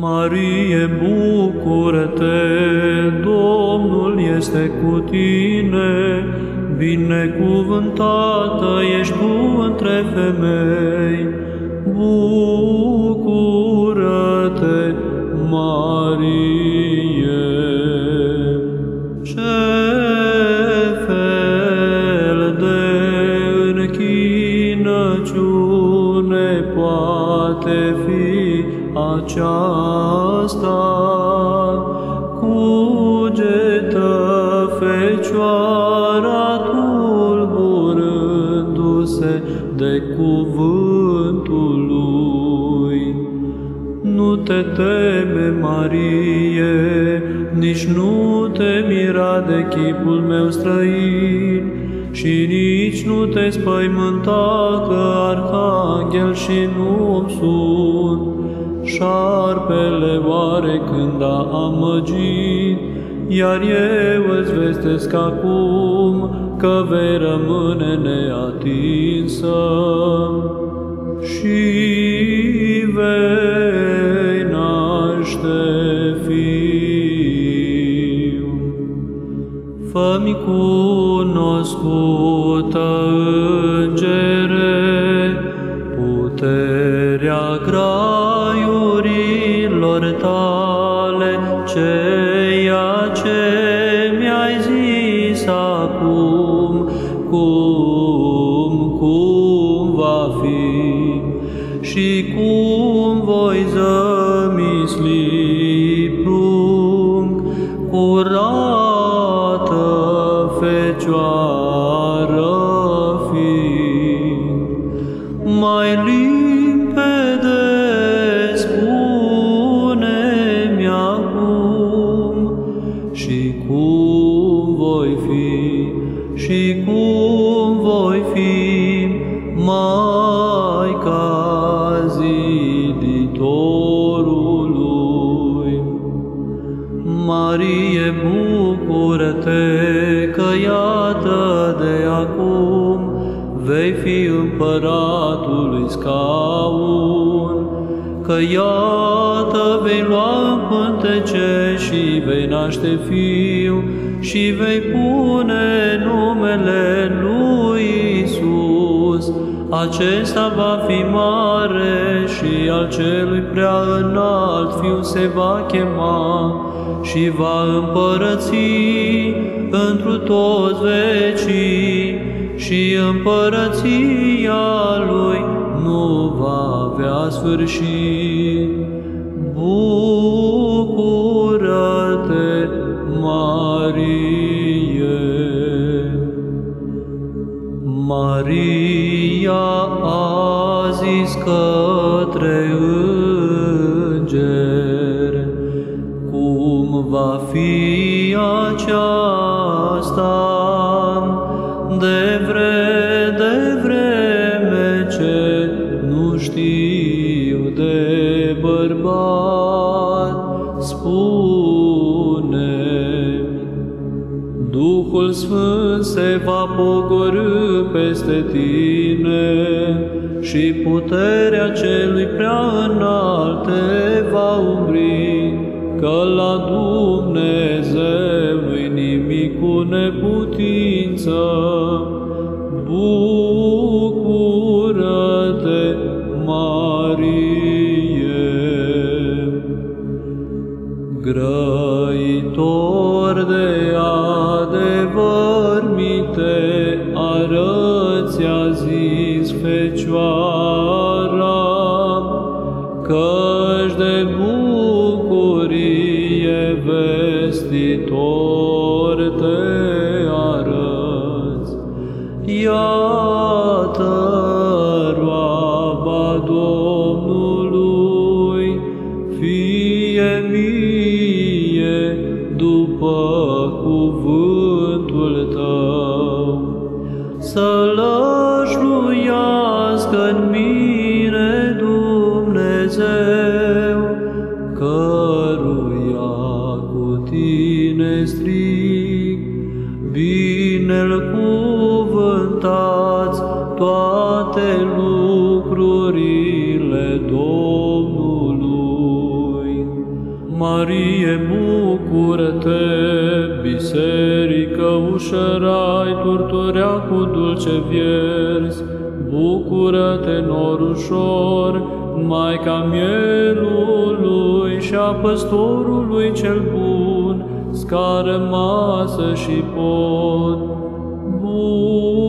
Marie, bucură-te, Domnul este cu tine, binecuvântată ești tu între femei. Bucură-te, Marie! Ce fel de închinăciune poate fi aceasta? Cugetă Fecioara tulburându-se de cuvântul lui. Nu te teme, Marie, nici nu te mira de chipul meu străin, și nici nu te spăimânta că arhanghel și nu sunt. Șarpele oare când a amăgit, iar eu îți vestesc acum că vei rămâne neatinsă și vei naște fiu. Fă-mi cunoscută, Îngere, puterea graiurilor tale, ceea ce mi-ai zis acum, cum va fi și cum voi zămisli prunc, curată Fecioară fiind. Mai limpede spune-mi acum și cum voi fi și cum voi fi Maica Ziditorului. Marie, bucură-te că iată de acum vei fi împăratului scaun, că iată vei lua în pântece și vei naște fiu și vei pune numele lui Iisus. Acesta va fi mare și al celui prea înalt fiu se va chema și va împărăți întru toți vecii și împărăția lui nu va avea sfârșit. Bucură-te, Marie! Maria a zis către înger, cum va fi aceasta de vreme ce nu știu de bărbat, spune-mi. Duhul Sfânt se va pogorî peste tine și puterea celui prea înalt te va umbri, că la Dumnezeu nu-i nimic cu neputință. Bucură-te, Marie! Grăitor de adevăr mi te arăți, a zis Fecioara, căci de bucurie vestitor te arăți. Iată roaba Domnului, fie mie după cuvântul tău. Să lășluiască-n mine Dumnezeu, căruia cu tine strig, bine-l cuvântați toate lucrurile Domnului. Marie, bucură-te, biserică ușărai, turturea cu dulce vierzi, bucură-te, nor ușor, Maica mielului și a păstorului cel bun, scară, masă și pod, bucură-te!